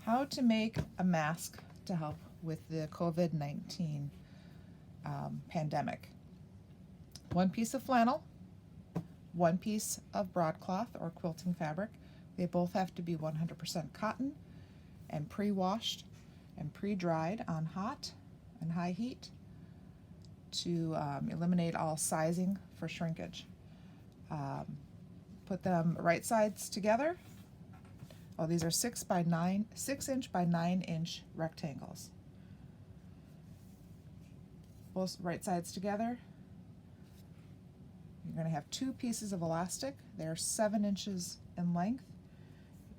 how to make a mask to help with the COVID-19 pandemic. 1 piece of flannel, 1 piece of broadcloth or quilting fabric. They both have to be 100% cotton and pre-washed and pre-dried on hot and high heat to eliminate all sizing for shrinkage. Put them right sides together. Oh, these are 6 inch by 9 inch rectangles. Both right sides together. You're going to have 2 pieces of elastic. They're 7 inches in length.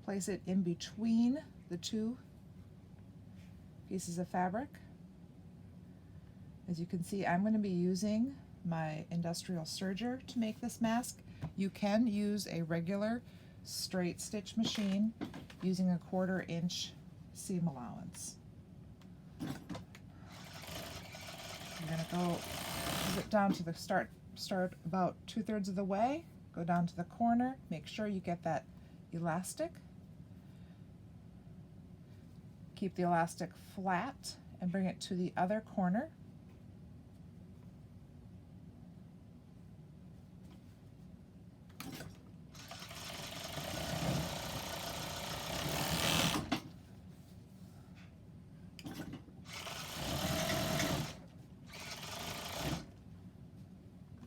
Place it in between the 2 pieces of fabric. As you can see, I'm going to be using my industrial serger to make this mask. You can use a regular straight stitch machine using a 1/4 inch seam allowance. You're going to go zip down to the start about 2/3 of the way, go down to the corner, make sure you get that elastic. Keep the elastic flat and bring it to the other corner.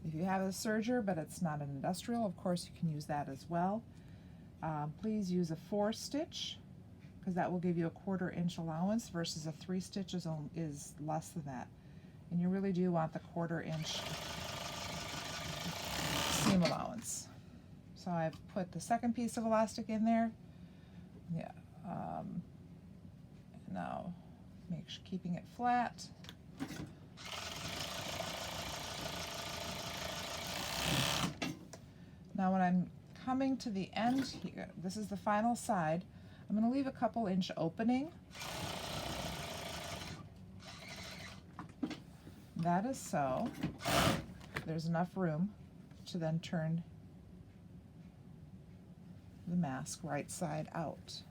If you have a serger but it's not an industrial, of course you can use that as well. Please use a 4 stitch because that will give you a 1/4 inch allowance versus a 3 stitch is less than that. And you really do want the 1/4 inch seam allowance. So I've put the second piece of elastic in there. Yeah. Now keeping it flat. Now when I'm coming to the end here, this is the final side, I'm going to leave a couple inch opening. That is so there's enough room to then turn the mask right side out.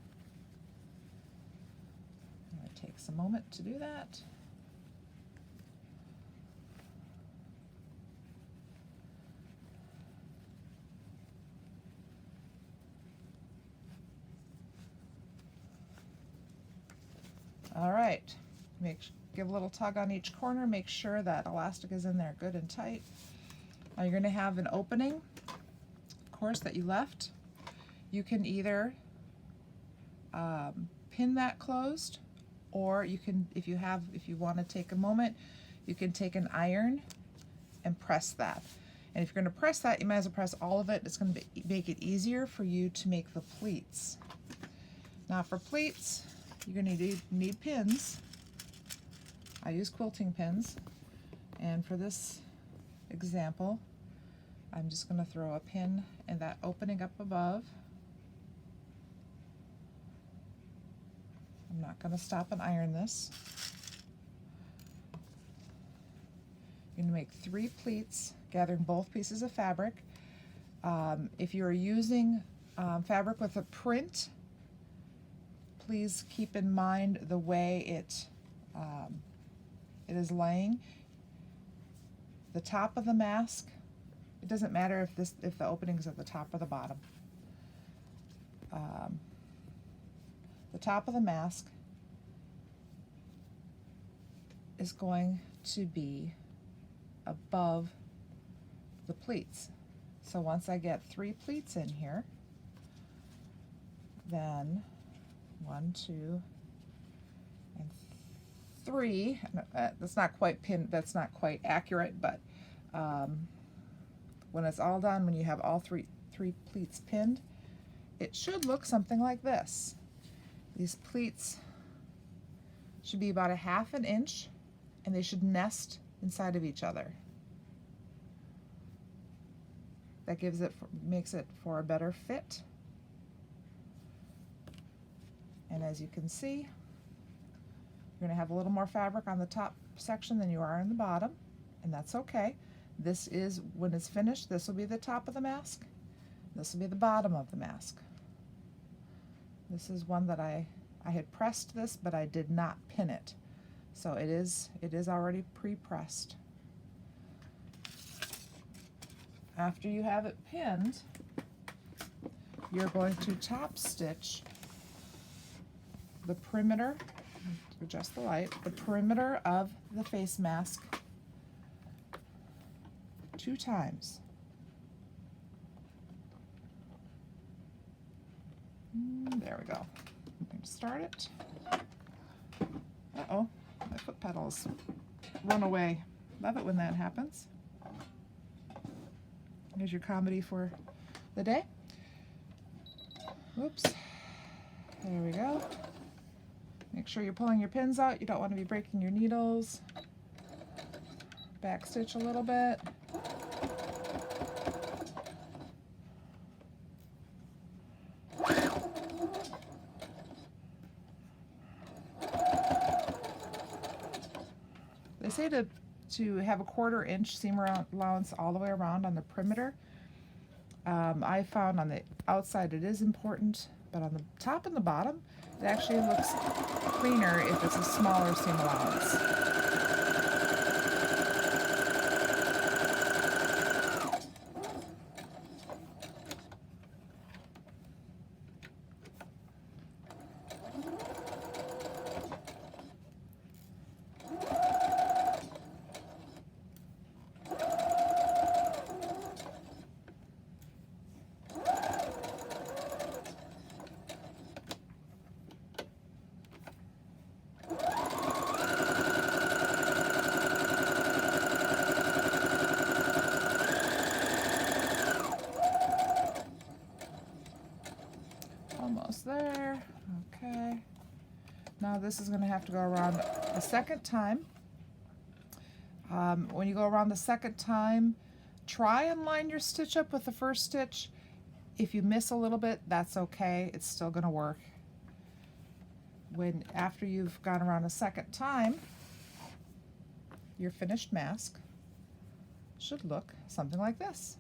It takes a moment to do that. All right, give a little tug on each corner, make sure that elastic is in there good and tight. Now you're going to have an opening, of course, that you left. You can either pin that closed, or you can, if you want to take a moment, you can take an iron and press that. And if you're going to press that, you might as well press all of it. It's going to make it easier for you to make the pleats. Now for pleats, you're going to need pins. I use quilting pins, and for this example I'm just going to throw a pin in that opening up above. I'm not going to stop and iron this. You're going to make 3 pleats, gathering both pieces of fabric. If you're using fabric with a print, please keep in mind the way it is laying. The top of the mask, it doesn't matter if the opening is at the top or the bottom. The top of the mask is going to be above the pleats. So once I get 3 pleats in here, then 1, 2, and 3. That's not quite pinned. That's not quite accurate, but when it's all done, when you have all three pleats pinned, it should look something like this. These pleats should be about 1/2 inch, and they should nest inside of each other. That makes it for a better fit. And as you can see, you're going to have a little more fabric on the top section than you are on the bottom, and that's okay. This is, when it's finished, this will be the top of the mask. This will be the bottom of the mask. This is one that I I had pressed this, but I did not pin it. So it is already pre-pressed. After you have it pinned, you're going to top stitch the perimeter, adjust the light, the perimeter of the face mask 2 times. There we go. I'm going to start it. Uh-oh, my foot pedals run away. Love it when that happens. Here's your comedy for the day. Oops. There we go. Make sure you're pulling your pins out. You don't want to be breaking your needles. Back stitch a little bit. They say to have a 1/4 inch seam allowance all the way around on the perimeter. I found on the outside it is important, but on the top and the bottom, it actually looks cleaner if it's a smaller seam allowance. Almost there. Okay. Now this is going to have to go around a second time. When you go around the second time, try and line your stitch up with the first stitch. If you miss a little bit, that's okay. It's still going to work. After you've gone around a second time, your finished mask should look something like this.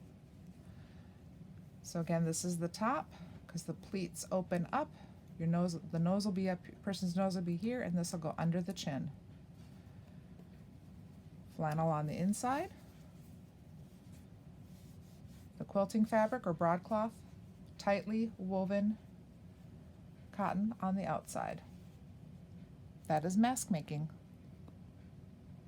So again, this is the top, because the pleats open up. Your nose, the nose will be up, person's nose will be here, and this will go under the chin. Flannel on the inside. The quilting fabric or broadcloth, tightly woven cotton on the outside. That is mask making.